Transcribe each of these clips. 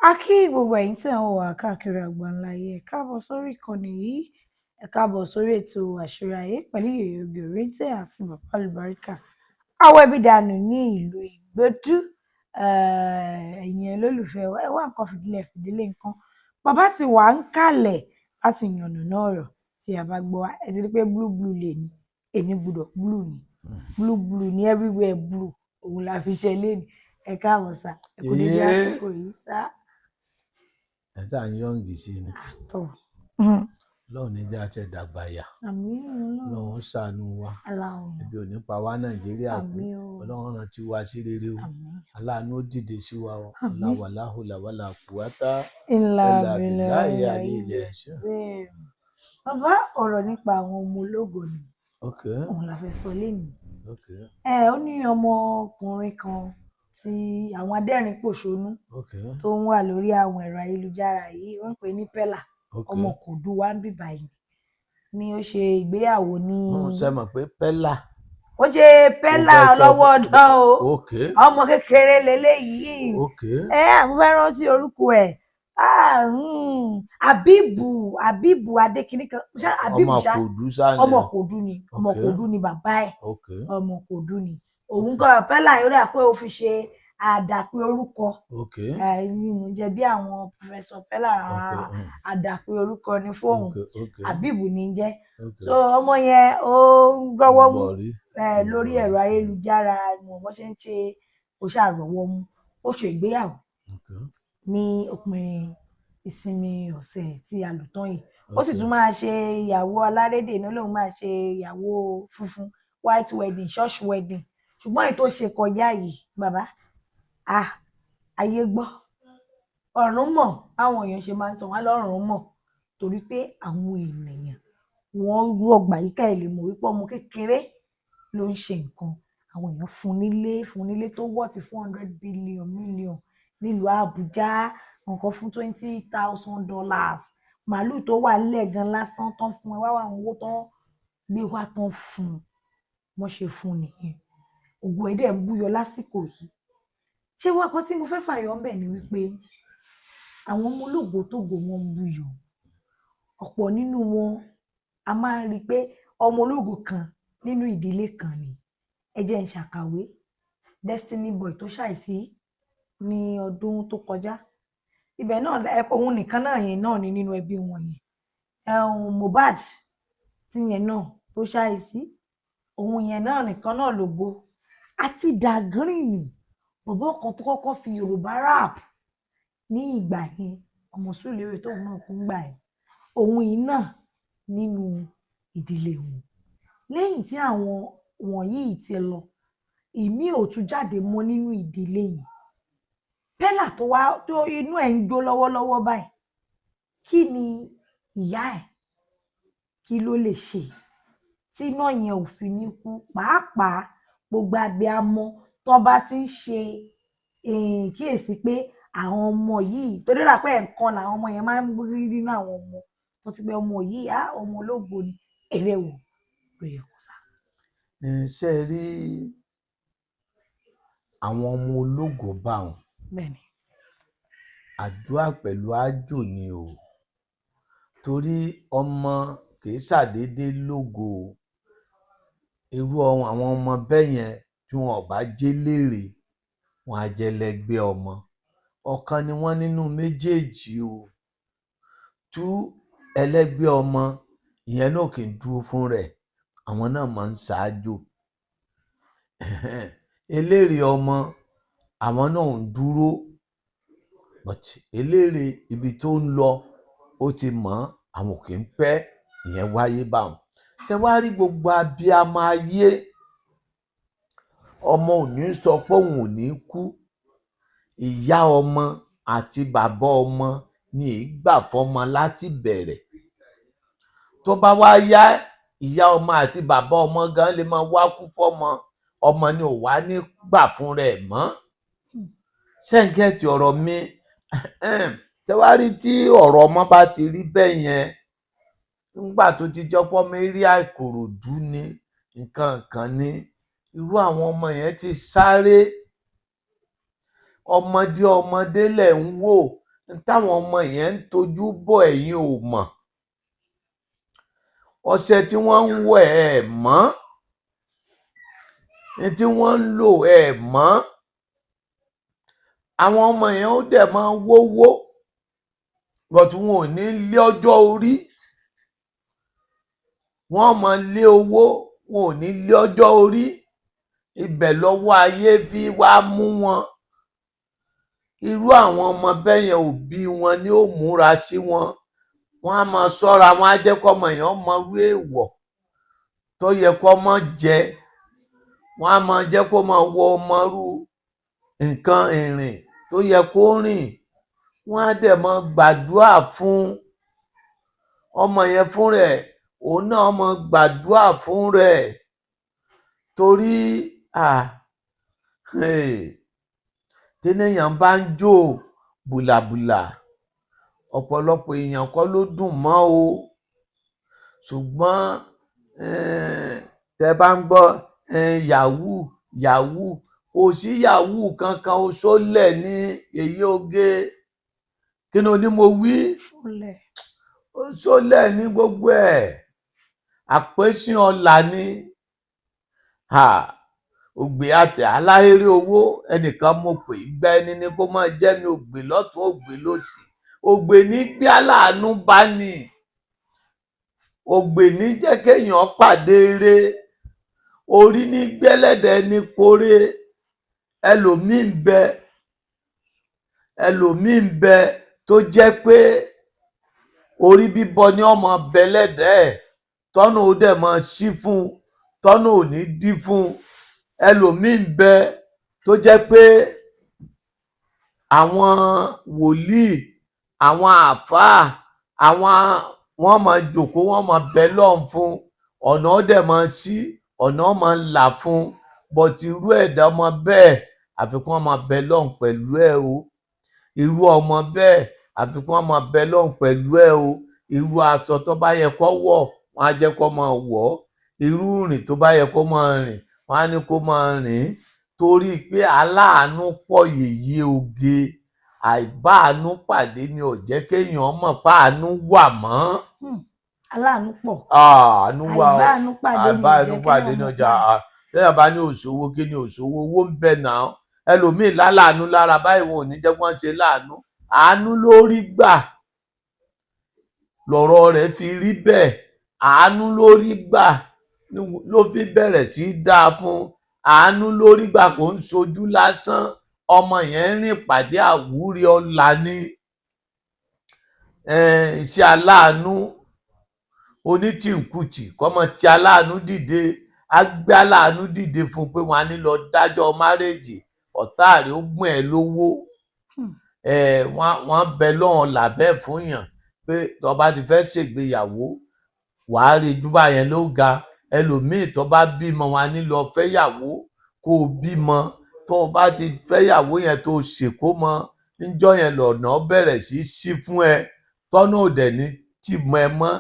A kí gbogbo ẹ̀yin tí ẹ̀ ń wò wá káàkiri àgbáńláyé, ẹ káàbọ̀ sórí ìkànnì yìí, ẹ káàbọ̀ sórí ètò Àṣírí Ayé pẹ̀lú Yèyé Ògèrèǹtè àti Bàbá Àlùbáríkà. Àwọn ẹbí dànù ní ìlú Ìgbódù, ẹ̀yin olólùfẹ́ wa, ẹ wá nǹkan fìdílé nǹkan. Bàbá ti wà ń kalẹ̀ láti yànnàná ọ̀rọ̀ tí a bá gbọ́ wa. Ẹ ti rí pé blue lè ní, èmi gbúdọ̀ blue ni, blue ni everywhere blue, òun la fi ṣe léni. Ẹ káàbọ̀ sá, ẹ kò dédé àsìkò yìí sá. Ẹ tá à ń yọ̀ǹgì sí ni. Tọ́. Ọlọ́run ní jẹ́ àti ẹ̀dàgbà yà. Àmín Ọlọ́run ṣàánú wa. Ebi ò ní pa wá Nàìjíríà kú. Ọlọ́run rántí wa sí rere o. Aláàánú ó dìde sí wa o. Ọláwàláhùlàwàlà kùwátá. Ìlà bíláyé alẹ́ ilẹ̀ ẹ̀ṣọ́. Bàbá, ọ̀rọ̀ nípa àwọn ọmọ ológo ni. Òun la fẹ́ sọ lénìí. Ó ní ọmọkùnrin kan tí àwọn adẹ́rìn pòṣónú tó ń wà lórí àwọn ẹ̀rọ ayélujára yìí, wọ́n ń pè ní Pẹ́là. Ọmọ Kòdú wa ń bì báyìí ni ó ṣe ìgbéyàwó ní. Ṣé mọ̀ pé Pẹ́là? Ó ṣe Pẹ́là lọ́wọ́ ọ̀dọ́ o. Ọmọ kékeré leléyìí. Mo fẹ́ rántí orúkọ ẹ̀. Àbíbù Adékiní kan. Ọmọ Kòdú ni. Ọmọ Kòdú ni bàbá ẹ̀. Ọmọ Kòdú ni. Òun gan Pẹ́là yóò dà pé ó fi ṣe àdàpè orúkọ. Jẹ́ bí àwọn Professor Pẹ́là àdàpè orúkọ ni fóun. Àbíbù ní jẹ́. So ọmọ yẹn ó gbọ́wọ́ mú lórí ẹ̀rọ ayélujára, ìmọ̀ bó ṣe ń ṣe ó ṣàrọ̀wọ́ mú. Ó ṣe ìgbéyàwó ní òpin ìsinmi ọ̀sẹ̀ tí a lò tán yìí. Ó sì tún máa ṣe ìyàwó alárédè ní lóun máa ṣe ìyàwó funfun, white wedding, church wedding. Ṣùgbọ́n èyí tó ṣe kọjá yìí, bàbá, ayé gbọ́, ọ̀run mọ̀, àwọn èèyàn ṣe máa ń sọ wọ́n lọ́rùn mọ̀, torí pé àwọn ènìyàn wọ́n rọgbà yíká ẹ̀ lè mọ̀ wípé ọmọ kékeré ló ń ṣe nǹkan. Àwọn èèyàn fún nílé tó wọ́ọ̀tì 400 billion nílùú Àbújá, nǹkan fún $20,000. Màálù tó wà nílẹ̀ gan lásán tán fún ẹ wá wà owó tán gbé wá tán fún wọ́n ṣe fún nìyẹn. Ògo ẹ̀ dẹ̀ ń búyọ lásìkò yìí. Ṣé wá kan tí mo fẹ́ fàyọ ńbẹ̀ ni wípé àwọn ọmọ ológo tógo wọn ń búyọ. Ọ̀pọ̀ nínú wọn a máa ń rí i pé ọmọ ológo kan nínú ìdílé kan ni. Ẹ jẹ́ n ṣàkàwé Destiny Boy tó ṣàìsí ní ọdún tó kọjá. Ibẹ̀ náà òun nìkan náà yẹn náà ni nínú ẹbí wọn yẹn. Mohbad tí yẹn náà tó ṣàìsí, òun yẹn náà nìkan náà lògo. Àti Dagrini, bọ̀bọ́ kan tó kọ́kọ́ fi Yorùbá rap ní ìgbà yẹn, ọmọ Súlérè tóun náà kún gbà yẹn. Òun yìí náà nínú ìdílé wọn. Lẹ́yìn tí àwọn wọ̀nyí ti lọ, ìmí ò tún jáde mọ́ nínú ìdílé yìí. Pẹ́là tó inú ẹ̀ ń jó lọ́wọ́lọ́wọ́ báyìí, kí ni ìyá ẹ̀ kí ló lè ṣe tí iná yẹn ò fi ní kú? Pàápàá gbogbo abiyamọ tó bá ti ń ṣe kíyèsí pé àwọn ọmọ yìí tó dé rà pé ẹ̀kan làwọn ọmọ yẹn máa ń rí nínú àwọn ọmọ tó ti pé ọmọ yìí ọmọ ológo ni, èrè wò ló yẹ kó sá. Ṣé ẹ rí àwọn ọmọ ológo bá wọn? Bẹ́ẹ̀ni. Àdúrà pẹ̀lú àjò ni o, torí ọmọ kì í ṣàdédé lógo. Irú àwọn ọmọ bẹ́ẹ̀ yẹn tí wọn ò bá jẹ́ lérè, wọn á jẹ́ lẹ́gbẹ́ ọmọ. Ọ̀kan ni wọ́n nínú méjèèjì o. Tú ẹlẹ́gbẹ́ ọmọ, ìyẹn náà kì í dúró fún rẹ̀, àwọn náà máa ń ṣáájò. Eléré ọmọ, àwọn náà ń dúró, but eléré ibi tó ń lọ ó ti mọ̀, àwọn kì í pẹ́, ìyẹn wáyé báwọn. Ṣé wá rí gbogbo abiyamọ ayé, ọmọ ò ní sọ pé òun ò ní kú. Ìyá ọmọ àti bàbá ọmọ ni ìgbà fọmọ láti bẹ̀rẹ̀. Tó bá wá yá, ìyá ọmọ àti bàbá ọmọ gan lè máa wá kú fọmọ, ọmọ ni ò wá ní gbà fún rẹ̀ mọ́. Ṣẹ́ǹkẹ́tì ọ̀rọ̀ mi. Ṣé wá rí tí ọ̀rọ̀ ọmọ bá ti rí bẹ́ẹ̀ yẹn, nígbà tó ti jọpọ̀ mérí Ìkòròdú ni nǹkan kan ní, irú àwọn ọmọ yẹn ti sáré. Ọmọdé lẹ̀ ń wò táwọn ọmọ yẹn ń tojú bọ̀ ẹ̀yin ò mọ̀. Ọṣẹ tí wọ́n ń wẹ̀ ẹ̀ mọ́, ní tí wọ́n ń lò ẹ̀ mọ́. Àwọn ọmọ yẹn ó dẹ̀ máa wówó, but wọn ò ní lé ọjọ́ orí. Wọ́n máa lé owó, wọn ò ní lé ọjọ́ orí. Ibẹ̀ lọ́wọ́ ayé fi wá mú wọn. Irú àwọn ọmọ bẹ́yẹn òbí wọn ni ó múra sí wọn. Wọ́n á máa ṣọ́ra, wọ́n á jẹ́ kọ́mọ èèyàn mọ irú èèwọ̀ tó yẹ kọ́mọ jẹ. Wọ́n á máa jẹ́ kó máa wọ ọmọrú nǹkan ìrìn tó yẹ kó rìn. Wọ́n á dẹ̀ máa gbàdúrà fún ọmọ yẹn fún rẹ̀, òun náà máa gbàdúrà fún rẹ̀. Torí téèyàn bá ń jó bùlàbùlà, ọ̀pọ̀lọpọ̀ èèyàn kọ́ ló dùn mọ́ o. Ṣùgbọ́n tẹ́ bá ń gbọ́ yahoo yahoo, kò sí yahoo kankan o. Ṣólẹ̀ ní èyí oge. Kí ni o ní mo wí? Ṣólẹ̀ ní gbogbo ẹ̀. Àpèsìn ọlà ni. Ògbè àtẹ aláhéré owó, ẹnìkan mo pè gbá ẹni ní kó máa jẹ́ mi ògbè lọ́tún ògbè lósì. Ògbè ní gbé aláàánú bá ní. Ògbè ní jẹ́ kéèyàn pàdé ire. Orí ní gbẹ́lẹ́dẹ̀ ní kórè. Ẹlòmíì ń bẹ tó jẹ́ pé orí bíbọ ni ọmọ bẹlẹ́dẹ̀, tọ́nà ó dẹ̀ máa ṣí fún, tọ́nà ò ní dí fún. Ẹlòmíì ń bẹ tó jẹ́ pé àwọn wòlíì, àwọn àfáà, wọ́n máa jòkó, wọ́n máa bẹ lọ́hùn fún, ọ̀nà ó dẹ̀ máa ṣí, ọ̀nà ó máa là fún. Bọ̀tì irú ẹ̀dá ọmọ bẹ́ẹ̀ àfikún ọmọ bẹ lọ́hùn pẹ̀lú ẹ̀ o. Irú ọmọ bẹ́ẹ̀ àfikún ọmọ bẹ lọ́hùn pẹ̀lú ẹ̀ o. Irú aṣọ tó bá yẹ kó wọ̀, wọ́n á jẹ́ kó máa wọ̀. Irú ìrìn tó bá yẹ kó máa rìn, wọ́n á ní kó máa rìn. Torí pé aláàánú pọ̀ yèyé oge. Àìbáàánú pàdé ni ò jẹ́ kéèyàn mọ̀ pé àánú wà mọ́. Aláàánú pọ̀. Àánú wà o. Àìbáàánú pàdé ní ọjà. Lẹ́yìn bá ní òṣòwò, kí ni òṣòwò? Owó ń bẹ náà. Ẹlòmíì láláàánú lára báyìí, wọn ò ní jẹ́ kí wọ́n ṣe láàánú. Àánú ló rí gbà lọ̀rọ̀ rẹ̀ fi rí bẹ́ẹ̀. Àánú ló rí gbà ló fi bẹ̀rẹ̀ sí í dáa fún. Àánú ló rí gbà kó ń ṣojú lásán. Ọmọ yẹn ń rìn pàdé àwúre ọlà ní. Iṣẹ́ aláàánú onítìǹkùtì kọ́mọ tí aláàánú dìde. Á gbé aláàánú dìde fún pé wọ́n á ní lọ dájọ́ márèèjì, ọ̀tá rẹ̀ ó gbọ́n ẹ lówó. Wọ́n bẹ lọ́hùn làbẹ́ fún yàn pé tó bá ti fẹ́ ṣègbéyàwó, wàá rí júbà yẹn ló ga. Ẹlòmíì tó bá bímọ, wọn á ní lọ fẹ́yàwó kó o bímọ. Tó o bá ti fẹ́yàwó yẹn tó o ṣèkómọ, níjọ́ yẹn lọ̀nà bẹ̀rẹ̀ sí í ṣí fún ẹ. Tọ́nà ò dẹ̀ ní tì mọ́ ẹ mọ́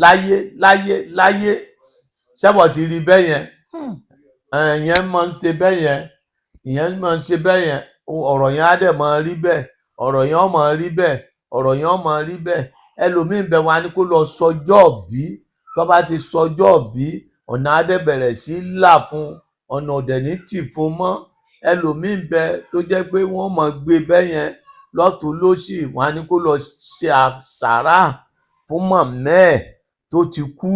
láyé láyé láyé. Ṣẹ́bọ̀ ti rí bẹ́ẹ̀ yẹn. Ìyẹn máa ń ṣe bẹ́ẹ̀ yẹn. Ìyẹn máa ń ṣe bẹ́ẹ̀ yẹn. Ọ̀rọ̀ yẹn á dẹ̀ máa rí bẹ́ẹ̀. Ọ̀rọ̀ yẹn ó máa rí bẹ́ẹ̀. Ọ̀rọ̀ yẹn ó máa rí bẹ́ẹ̀. Ẹlòmíì ń bẹ, wọn á ní kó lọ sọjọ́ òbí. Tó bá ti sọjọ́ òbí, ọ̀nà á dẹ̀ bẹ̀rẹ̀ sí í là fún. Ọ̀nà ò dẹ̀ ní tì fún mọ́. Ẹlòmíì ń bẹ tó jẹ́ pé wọ́n máa gbé bẹ́ẹ̀ yẹn lọ́tùn lósì. Wọn á ní kó lọ ṣe sàárà fún mọ̀mọ́ ẹ̀ tó ti kú.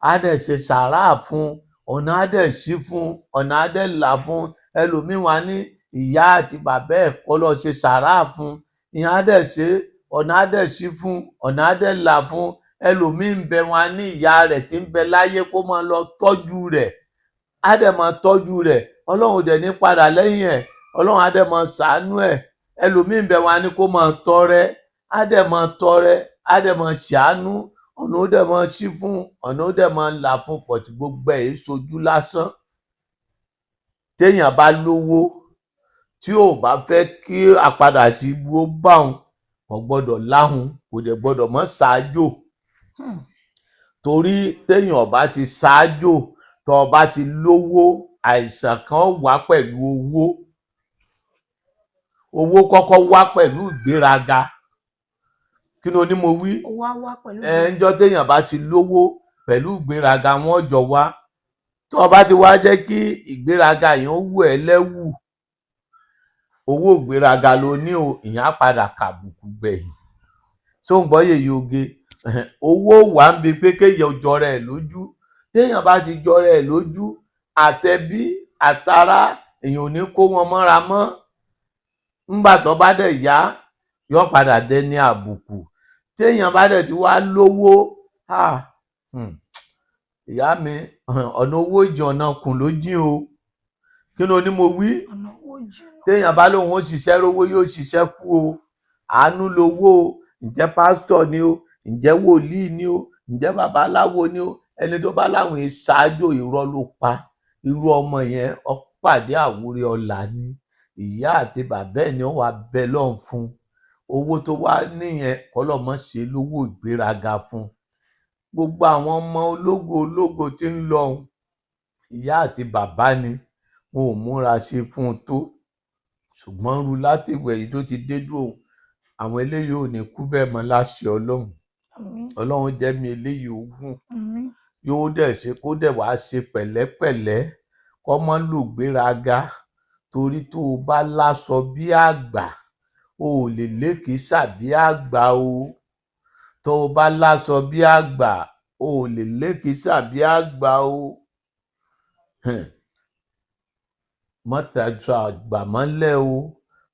Á dẹ̀ ṣe sàárà fún. Ọ̀nà á dẹ̀ ṣí fún. Ọ̀nà á dẹ̀ là fún. Ẹlòmíì wọn á ní ìyá àti bàbá ẹ̀ kó lọ ṣe sàárà fún. Ìyẹn á dẹ̀ ṣe, ọ̀nà á dẹ̀ ṣí fún. Ọ̀nà á dẹ̀ là fún. Ẹlòmíì ń bẹ, wọn á ní ìyá rẹ̀ tí ń bẹ láyé kó máa lọ tọ́jú rẹ̀. Á dẹ̀ máa tọ́jú rẹ̀. Ọlọ́run dẹ̀ ní padà lẹ́yìn ẹ̀. Ọlọ́run á dẹ̀ máa ṣàánú ẹ̀. Ẹlòmíì ń bẹ, wọn á ní kó máa tọrẹ. Á dẹ̀ máa tọrẹ. Á dẹ̀ máa ṣàánú. Ọ̀nà ó dẹ̀ máa ṣí fún. Ọ̀nà ó dẹ̀ máa là fún. Pọ̀tì gbogbo ẹ̀ ṣojú lásán. Téèyàn bá lówó, tí ò bá fẹ́ kí àpadà sí ibú ó bá òun, kò gbọ́dọ̀ láhùn, kò dẹ̀ gbọ́dọ̀ mọ́ ṣáájò. Torí téèyàn bá ti ṣáájò, tó bá ti lówó, àìsàn kan wá pẹ̀lú owó. Owó kọ́kọ́ wá pẹ̀lú ìgbéraga. kí ni onímọ̀ wí owó á wá pẹ̀lú ẹnjọ́ téèyàn bá ti lówó pẹ̀lú ìgbéraga wọn jọ wá tó o bá ti wá jẹ́ kí ìgbéraga yẹn ó wù ẹ́ lẹ́wù owó ìgbéraga ló ní o ìyẹn á padà kàbùkù gbẹ̀yìn tó ń gbọ́ yèyí oge owó wà ń bi pé kéèyàn jọra ẹ̀ lójú téèyàn bá ti jọra ẹ̀ lójú àtẹbí àtará èèyàn ò ní kó wọn mọ́ra mọ́ ńgbà tó bá dẹ̀ yá yóò padà dẹni àbùkù téèyàn bá dẹ̀ ti wá lówó ìyá mi ọ̀nà owó ìjì ọ̀nà kùn ló jìn o kí ni onímọ̀ wí téèyàn bá lóun ó ṣiṣẹ́ rówó yóò ṣiṣẹ́ kú o àánú lowó o ǹjẹ́ pásítọ̀ ni o ǹjẹ́ wòlíì ni o ǹjẹ́ babaláwo ni o ẹni tó bá láwọn ìṣáájú irọ́ ló pa irú ọmọ yẹn ó pàdé àwúrẹ́ ọ̀la ni ìyá àti bàbá ẹ̀ ni ó wà bẹ lọ́n fún owó tó wá níyẹn kọ́lọ́mọ ṣe lówó ìgbéraga fún gbogbo àwọn ọmọ ológo tí ń lọ ìyá àti bàbá ni wọn ò múra ṣe fún un tó ṣùgbọ́n ru láti ìwẹ̀ yìí tó ti dé dúró àwọn eléyìí ò ní kú bẹ́ẹ̀ mọ́ láṣẹ ọlọ́run jẹ́ mi eléyìí ogún yóò dẹ̀ ṣe kó dẹ̀ wá ṣe pẹ̀lẹ́pẹ̀lẹ́ kó mọ́ lù gbéraga torí tó o bá láṣọ bí àgbà o ò lè lékìísà bí àgbà o tó o bá láṣọ bí àgbà o ò lè lékìísà bí àgbà o mọ́ tàjú àgbà mọ́lẹ̀ o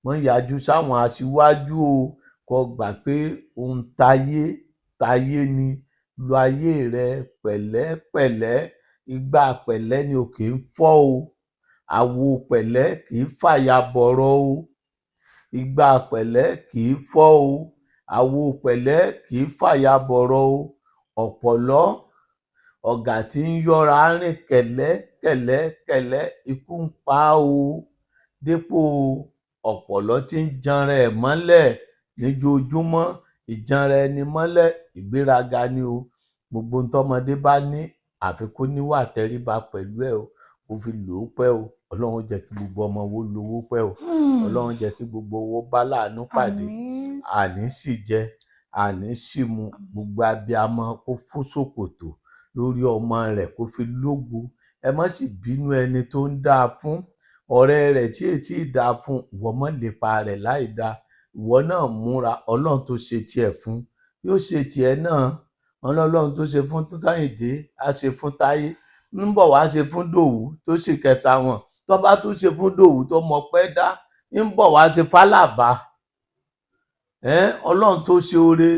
mọ́ yájú sáwọn aṣíwájú o kó gbà pé ohun táyé ni lo ayé rẹ pẹ̀lẹ́pẹ̀lẹ́ igbá pẹ̀lẹ́ ni ò kì í fọ́ o àwo pẹ̀lẹ́ kì í fàya bọ̀rọ̀ o igbá pẹ̀lẹ́ kì í fọ́ o àwo pẹ̀lẹ́ kì í fàya bọ̀rọ̀ o ọ̀pọ̀lọ́ ọ̀gà tí ń yọ́ra rìn kẹ̀lẹ́kẹ̀lẹ́ ikú ń pa o dépò ọ̀pọ̀lọ́ tí ń janra ẹ̀ mọ́lẹ̀ níjoojúmọ́ ìjanra ẹni mọ́lẹ̀ ìgbéraga ni o gbogbo ohun tọ́mọdé bá ní àfikún níwà tẹríba pẹ̀lú ẹ̀ o kò fi lò ó pẹ́ o ọlọ́run jẹ́ kí gbogbo ọmọ wo lówó pẹ́ o ọlọ́run jẹ́ kí gbogbo owó bá láàánú pàdé àní sì jẹ àní sì mu gbogbo abiyamọ kó fún ṣòkòtò lórí ọmọ rẹ̀ kó fi lógo ẹ má sì bínú ẹni tó ń dáa fún ọ̀rẹ́ rẹ̀ tí ètí dáa fún ìwọ mọ́ lépa rẹ̀ láì dáa ìwọ náà múra ọlọ́run tó ṣe tiẹ̀ fún yóò ṣe tiẹ̀ náà ọlọ́run tó ṣe fún Káyìndé á ṣe fún Táyé ń bọ̀ wá ṣe fún Dòwú tó sì kẹta wọn tó bá tún ṣe fún Dòwú tó mọ̀ pẹ́ dá ń bọ̀ wá ṣe fálàbà ọlọ́run tó ṣe oore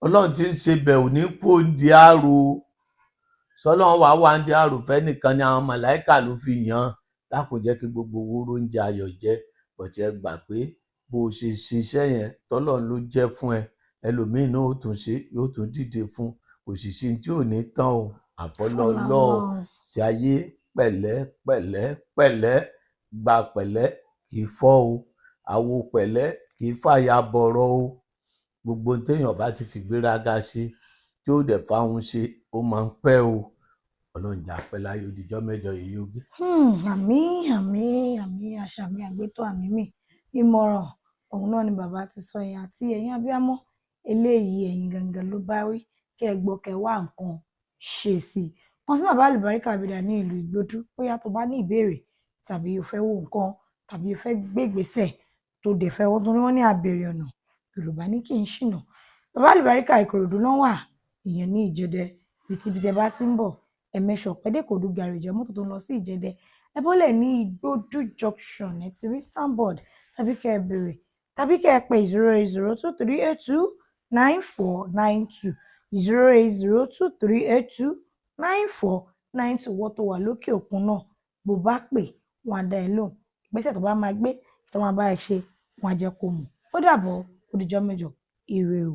ọlọ́run tí ń ṣe bẹ̀ ò ní kó ń di àrò sọlọ́run wà ń di àrò fẹ́ nìkan ni àwọn màláìkà ló fi yàn án dákun jẹ́ kí gbogbo owó oúnjẹ ayọ̀ jẹ́ bọ̀tí ẹ gbà pé bó o ṣe ṣiṣẹ́ yẹn tọ́lọ́run ló jẹ́ fún ẹ ẹlòmíín náà ó tún ṣe yóò tún dìde fún òṣìṣẹ́ tí ò ní tán o àfọlọ́lọ́ ṣe ayé pẹ̀lẹ́ gba pẹ̀lẹ́ kì í fọ́ o àwo pẹ̀lẹ́ kì í fàya bọ̀rọ̀ o gbogbo téèyàn bá ti fi gbéraga ṣe tí ó dẹ̀ fáwọn ṣe ó máa ń pẹ́ o ọlọ́run jà pẹ́ láyé òdìjọ́ mẹ́jọ yìí yóò gbé. àmín àṣàmì àgbétọ́ àmì mi ìmọ̀ràn òun náà ni bàbá ti sọ yẹn àti ẹ̀yin abiyamọ eléyìí ẹ̀yin gangan ló bá wí kẹ́ ẹ gbọ́ kẹ́ ẹ wá nǹkan ṣe sí i wọn sí bàbá àlùbáríkà àbídà ní ìlú Ìgbódù bóyá tó bá ní ìbéèrè tàbí o fẹ́ wo nǹkan tàbí o fẹ́ gbé ìgbésẹ̀ tó dẹ̀ fẹ́ wọ́n torí wọ́n ní àbèrè ọ̀nà Yorùbá ní kì í ṣìnà bàbá àlùbáríkà Ìkòròdú náà wà ìyẹn ní Ìjẹ̀dẹ̀ bìtìbìtẹ̀ bá ti ń bọ̀ ẹ̀mẹ́sọ̀ pẹ́dẹ́kòdú gàrèjẹ́ mọ́tò tó ń lọ sí Ìjẹ̀dẹ̀ ẹ bọ́lẹ̀ ní Ìgbódù junction ẹ ti rí soundboard tàbí kẹ́ ẹ béèrè tàbí kẹ́ ẹ pè 08023829492 08023829492 wọ́n tó wà lókè òkun náà bó bá pè wọ́n á dá ẹ lóhùn ìgbésẹ̀ tó bá máa gbé tó máa bá ẹ ṣe wọ́n á jẹ́ kó mọ̀ ó dàbọ̀ ó dìjọ́ mẹ́jọ ire o.